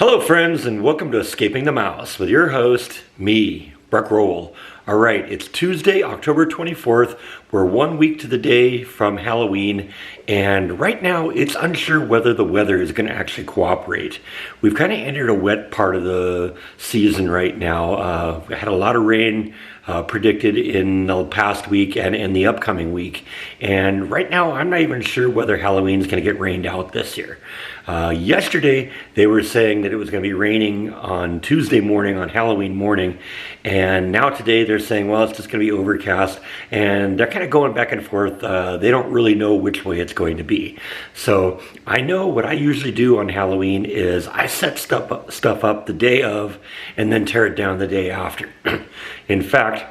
Hello friends, and welcome to Escaping the Mouse with your host, me, Breck Roll. Alright, it's Tuesday, October 24th. We're 1 week to the day from Halloween, and right now it's unsure whether the weather is going to actually cooperate. We've kind of entered a wet part of the season right now. We had a lot of rain predicted in the past week and in the upcoming week, and right now I'm not even sure whether Halloween is going to get rained out this year. Yesterday they were saying that it was going to be raining on Tuesday morning, on Halloween morning, and now today they're saying, well, it's just going to be overcast, and they're kind of going back and forth. They don't really know which way it's going to be. So I know what I usually do on Halloween is I set stuff up the day of and then tear it down the day after. In fact,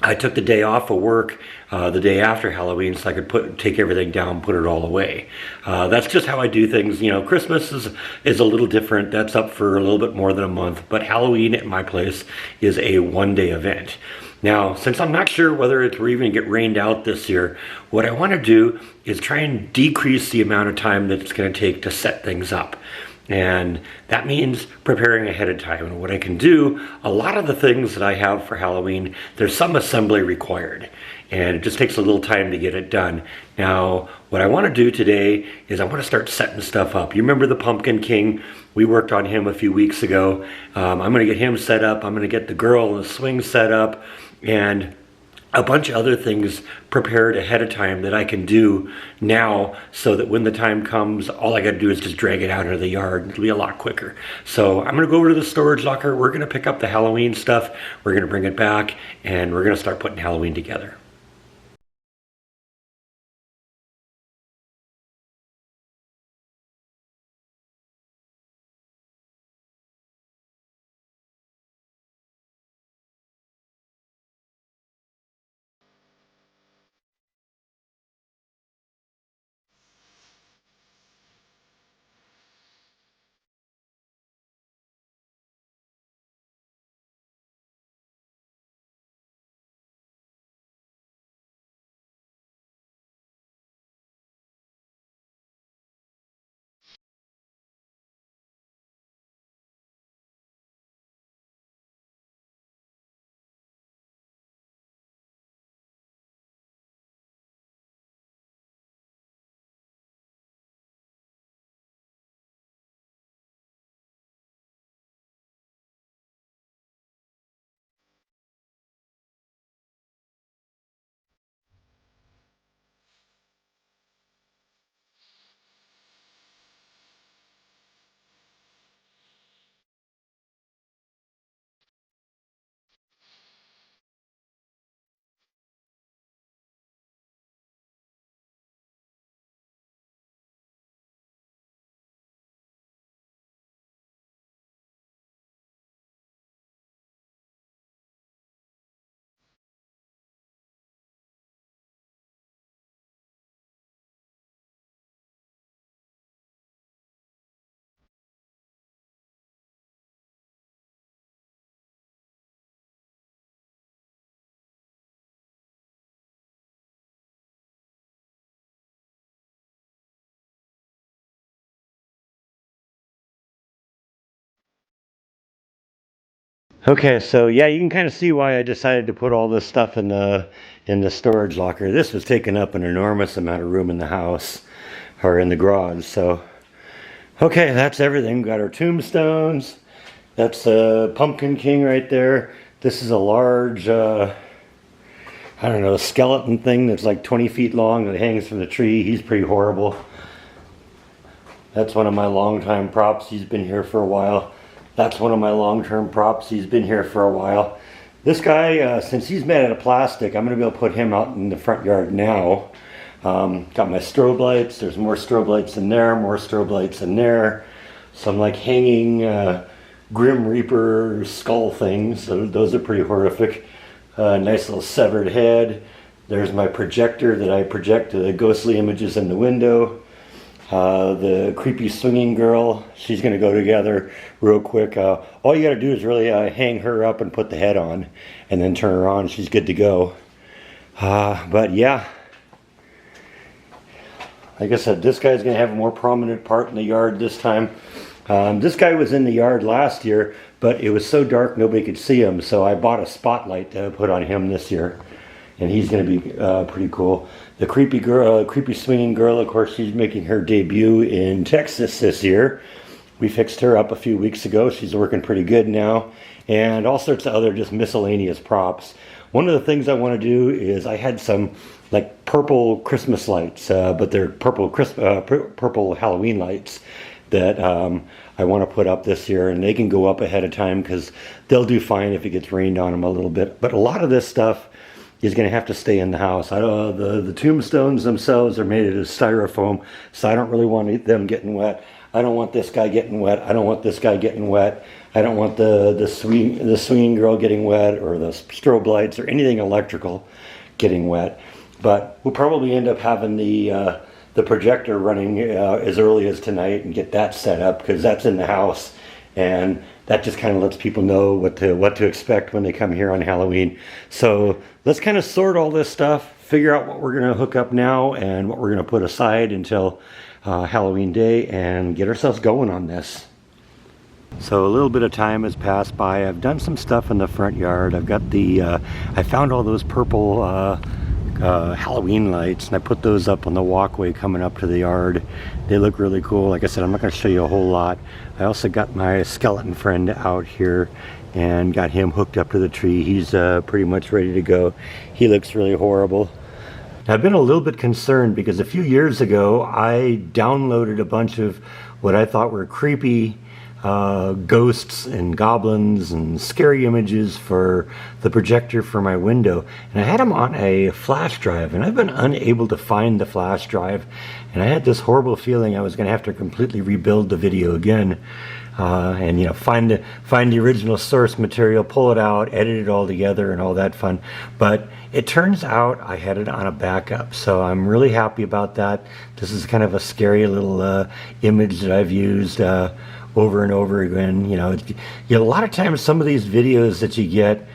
I took the day off of work the day after Halloween so I could take everything down, put it all away. That's just how I do things. You know, Christmas is a little different. That's up for a little bit more than a month. But Halloween at my place is a one-day event. Now, since I'm not sure whether we're even going to get rained out this year, what I want to do is try and decrease the amount of time that it's going to take to set things up. And that means preparing ahead of time. And what I can do, a lot of the things that I have for Halloween, there's some assembly required. And it just takes a little time to get it done. Now, what I want to do today is I want to start setting stuff up. You remember the Pumpkin King? We worked on him a few weeks ago. I'm going to get him set up. I'm going to get the girl in the swing set up. And a bunch of other things prepared ahead of time that I can do now so that when the time comes, all I got to do is just drag it out into the yard. It'll be a lot quicker. So I'm going to go over to the storage locker. We're going to pick up the Halloween stuff. We're going to bring it back, and we're going to start putting Halloween together. Okay, so yeah, you can kind of see why I decided to put all this stuff in the storage locker. This was taking up an enormous amount of room in the house or in the garage. So, okay, that's everything. We've got our tombstones. That's a Pumpkin King right there. This is a large, I don't know, skeleton thing that's like 20 feet long that hangs from the tree. He's pretty horrible. That's one of my longtime props. He's been here for a while. That's one of my long-term props. He's been here for a while. This guy, since he's made out of plastic, I'm going to be able to put him out in the front yard now. Got my strobe lights. There's more strobe lights in there, more strobe lights in there. Some like hanging Grim Reaper skull things. So those are pretty horrific. Nice little severed head. There's my projector that I project the ghostly images in the window. The creepy swinging girl, she's going to go together real quick. All you got to do is really hang her up and put the head on and then turn her on. She's good to go. But yeah, like I said, this guy's going to have a more prominent part in the yard this time. This guy was in the yard last year, but it was so dark nobody could see him, so I bought a spotlight to put on him this year. And he's going to be pretty cool. The creepy girl, creepy swinging girl, of course, she's making her debut in Texas this year. We fixed her up a few weeks ago. She's working pretty good now. And all sorts of other just miscellaneous props. One of the things I want to do is I had some like purple Christmas lights, but they're purple Halloween lights that I want to put up this year, and they can go up ahead of time because they'll do fine if it gets rained on them a little bit. But a lot of this stuff is going to have to stay in the house. The tombstones themselves are made out of styrofoam, so I don't really want them getting wet. I don't want this guy getting wet. I don't want this guy getting wet. I don't want the swinging girl getting wet, or the strobe lights, or anything electrical getting wet. But we'll probably end up having the projector running as early as tonight and get that set up, because that's in the house, and that just kind of lets people know what to expect when they come here on Halloween. So let's kind of sort all this stuff, figure out what we're going to hook up now and what we're going to put aside until Halloween day, and get ourselves going on this. So a little bit of time has passed by. I've done some stuff in the front yard. I've got I found all those purple Halloween lights, and I put those up on the walkway coming up to the yard. They look really cool. Like I said, I'm not going to show you a whole lot. I also got my skeleton friend out here and got him hooked up to the tree. He's pretty much ready to go. He looks really horrible. Now, I've been a little bit concerned because a few years ago I downloaded a bunch of what I thought were creepy ghosts and goblins and scary images for the projector for my window, and I had them on a flash drive, and I've been unable to find the flash drive, and I had this horrible feeling I was going to have to completely rebuild the video again, and find the original source material, pull it out, edit it all together, and all that fun. But it turns out I had it on a backup, so I'm really happy about that. This is kind of a scary little image that I've used over and over again. A lot of times some of these videos that you get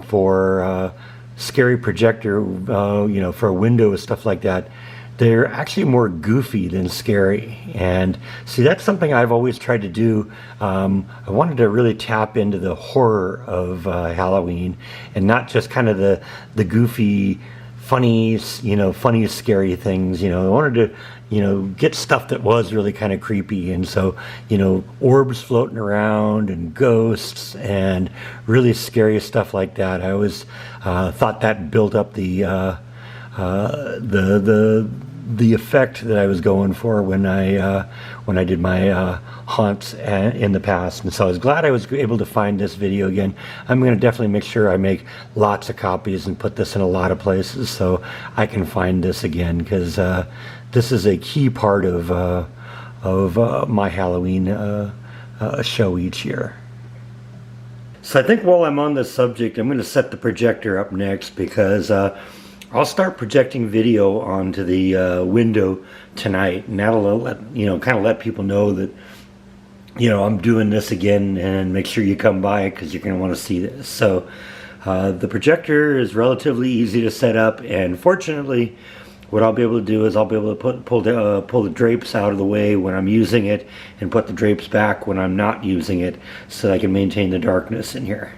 for scary projector, for a window and stuff like that, they're actually more goofy than scary. And see, that's something I've always tried to do. I wanted to really tap into the horror of Halloween, and not just kind of the goofy, funny, scary things. I wanted to get stuff that was really kind of creepy. And so, orbs floating around and ghosts and really scary stuff like that. I always thought that built up the effect that I was going for when I did my haunts in the past. And so I was glad I was able to find this video again. I'm going to definitely make sure I make lots of copies and put this in a lot of places so I can find this again, because this is a key part of my Halloween show each year. So I think while I'm on this subject, I'm going to set the projector up next, because I'll start projecting video onto the window tonight, and that'll kind of let people know that I'm doing this again, and make sure you come by because you're going to want to see this. So the projector is relatively easy to set up, and fortunately what I'll be able to do is I'll be able to pull the drapes out of the way when I'm using it, and put the drapes back when I'm not using it, so that I can maintain the darkness in here.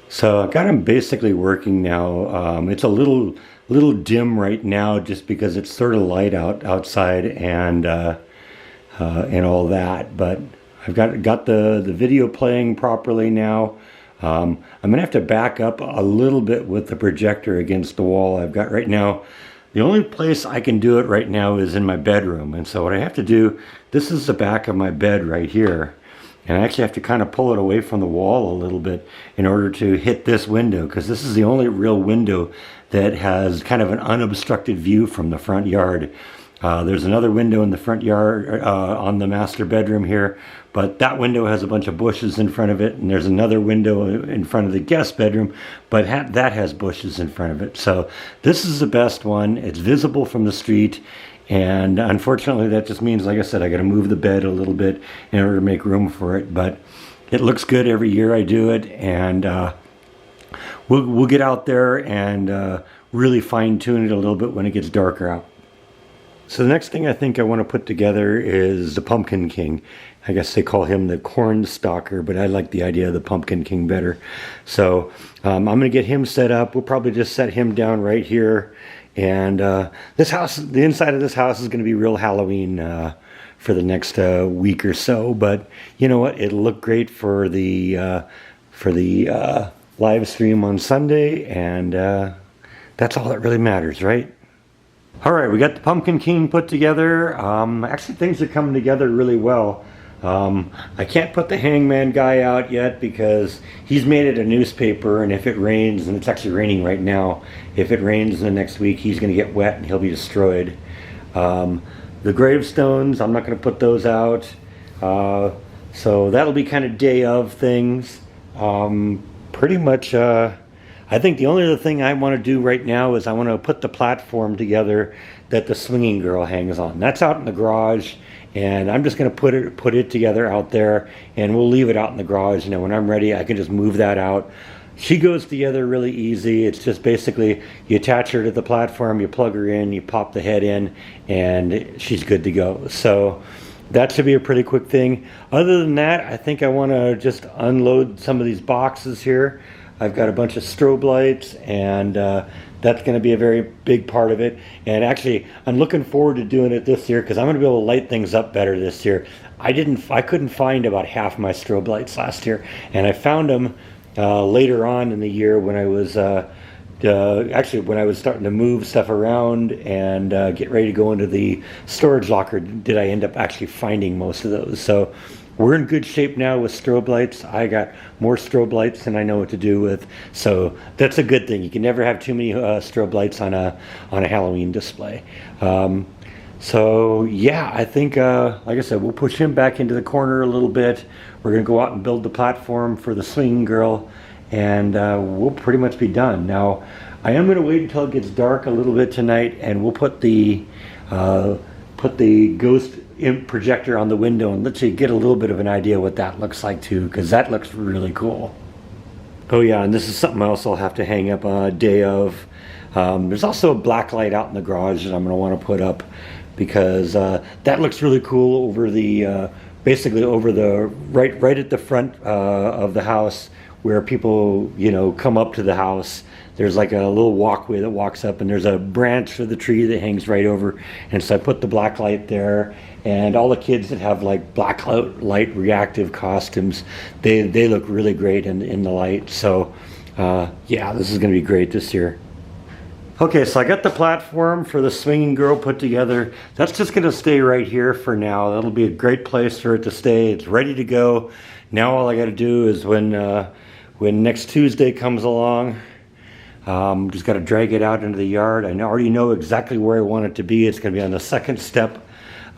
So I've got them basically working now. It's a little dim right now, just because it's sort of light outside and all that. But I've got the video playing properly now. I'm gonna have to back up a little bit with the projector against the wall. I've got right now. The only place I can do it right now is in my bedroom, and so what I have to do, this is the back of my bed right here. And I actually have to kind of pull it away from the wall a little bit in order to hit this window, because this is the only real window that has kind of an unobstructed view from the front yard. There's another window in the front yard on the master bedroom here, but that window has a bunch of bushes in front of it, and there's another window in front of the guest bedroom, but that has bushes in front of it. So this is the best one. It's visible from the street. And unfortunately, that just means, like I said, I got to move the bed a little bit in order to make room for it. But it looks good every year I do it, and we'll get out there and really fine tune it a little bit when it gets darker out. So the next thing I think I want to put together is the Pumpkin King. I guess they call him the Corn Stalker, but I like the idea of the Pumpkin King better. So I'm going to get him set up. We'll probably just set him down right here. And this house, the inside of this house is going to be real Halloween for the next week or so. But you know what? It'll look great for the live stream on Sunday, and that's all that really matters, right? All right, we got the Pumpkin King put together. Actually, things are coming together really well. I can't put the Hangman guy out yet because he's made it a newspaper, and if it rains, and it's actually raining right now, if it rains in the next week, he's going to get wet and he'll be destroyed. The gravestones, I'm not going to put those out. So that'll be kind of day of things. Pretty much, I think the only other thing I want to do right now is I want to put the platform together that the swinging girl hangs on. That's out in the garage, and I'm just going to put it together out there, and we'll leave it out in the garage. You know, when I'm ready, I can just move that out. She goes together really easy. It's just basically you attach her to the platform, you plug her in, you pop the head in, and she's good to go. So that should be a pretty quick thing. Other than that, I think I want to just unload some of these boxes here. I've got a bunch of strobe lights, and that's going to be a very big part of it. And actually, I'm looking forward to doing it this year because I'm going to be able to light things up better this year. I couldn't find about half my strobe lights last year, and I found them later on in the year when I was actually when I was starting to move stuff around and get ready to go into the storage locker. Did I end up actually finding most of those? So we're in good shape now with strobe lights. I got more strobe lights than I know what to do with, so that's a good thing. You can never have too many strobe lights on a Halloween display. So yeah, I think like I said, we'll push him back into the corner a little bit. We're gonna go out and build the platform for the swinging girl, and we'll pretty much be done. Now, I am gonna wait until it gets dark a little bit tonight, and we'll put the ghost projector on the window and let you get a little bit of an idea what that looks like too, because that looks really cool. Oh yeah, and this is something else I'll have to hang up a day of. There's also a black light out in the garage that I'm going to want to put up because that looks really cool over the basically over the right at the front of the house where people come up to the house. There's like a little walkway that walks up, and there's a branch of the tree that hangs right over, and so I put the black light there. And all the kids that have like black light reactive costumes, they look really great in the light. So yeah, this is going to be great this year. Okay, so I got the platform for the swinging girl put together. That's just going to stay right here for now. That'll be a great place for it to stay. It's ready to go. Now all I got to do is when next Tuesday comes along, just got to drag it out into the yard. I already know exactly where I want it to be. It's going to be on the second step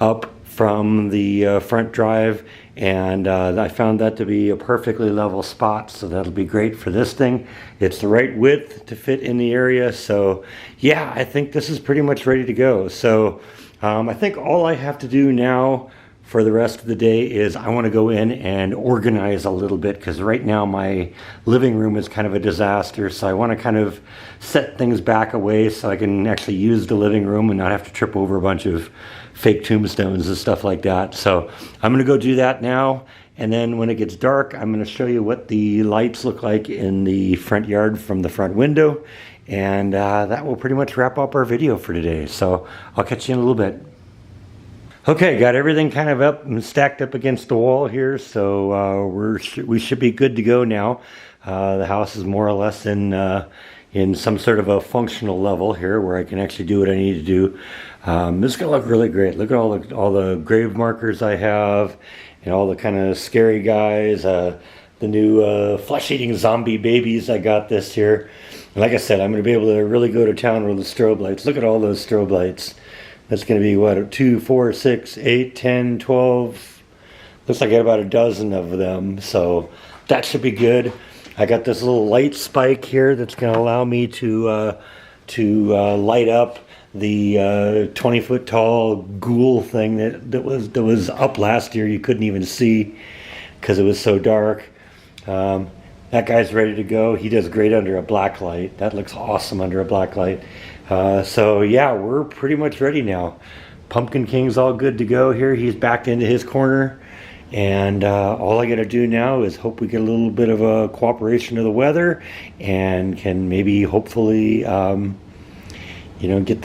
up from the front drive, and I found that to be a perfectly level spot, so that'll be great for this thing. It's the right width to fit in the area, so yeah, I think this is pretty much ready to go. So I think all I have to do now for the rest of the day is I want to go in and organize a little bit, because right now my living room is kind of a disaster, so I want to kind of set things back away so I can actually use the living room and not have to trip over a bunch of fake tombstones and stuff like that. So I'm going to go do that now, and then when it gets dark, I'm going to show you what the lights look like in the front yard from the front window, and that will pretty much wrap up our video for today. So I'll catch you in a little bit. Okay, got everything kind of up and stacked up against the wall here, so we should be good to go now. The house is more or less in some sort of a functional level here where I can actually do what I need to do. This is gonna look really great. Look at all the grave markers I have, and all the kind of scary guys. The new flesh-eating zombie babies I got this year. And like I said, I'm gonna be able to really go to town with the strobe lights. Look at all those strobe lights. That's going to be, what, 2, 4, 6, 8, 10, 12. Looks like I got about a dozen of them, so that should be good. I got this little light spike here that's going to allow me to light up the 20-foot tall ghoul thing that was up last year. You couldn't even see because it was so dark. That guy's ready to go. He does great under a black light. That looks awesome under a black light. So yeah, we're pretty much ready now. Pumpkin King's all good to go here. He's back into his corner. And all I got to do now is hope we get a little bit of a cooperation of the weather and can maybe hopefully, get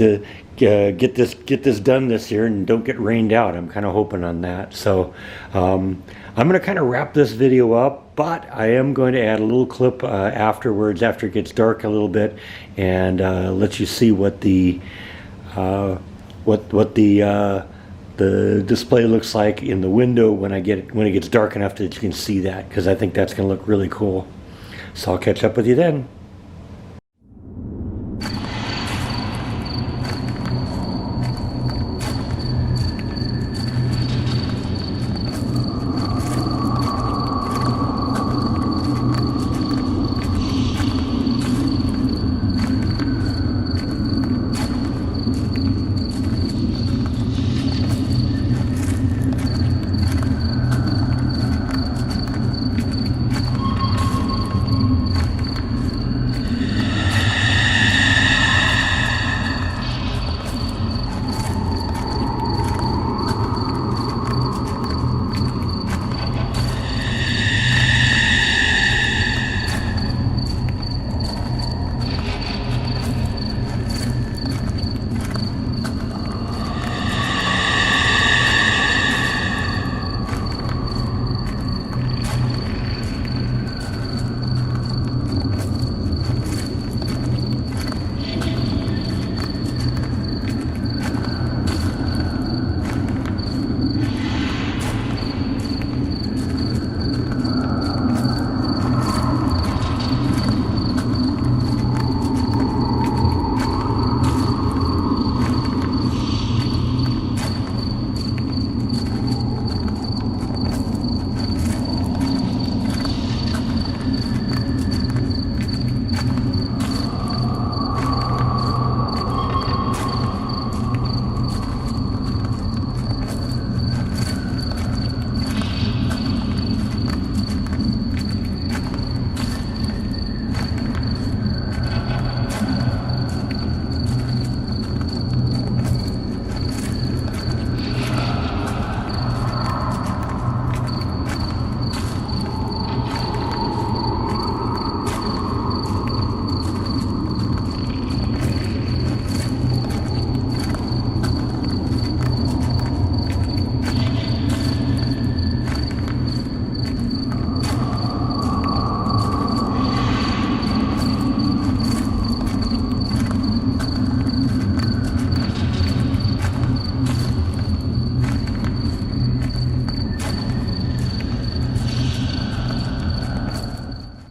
this done this year and don't get rained out. I'm kind of hoping on that. So I'm going to kind of wrap this video up, but I am going to add a little clip afterwards after it gets dark a little bit and let you see what the the display looks like in the window when it gets dark enough that you can see that, because I think that's going to look really cool. So I'll catch up with you then.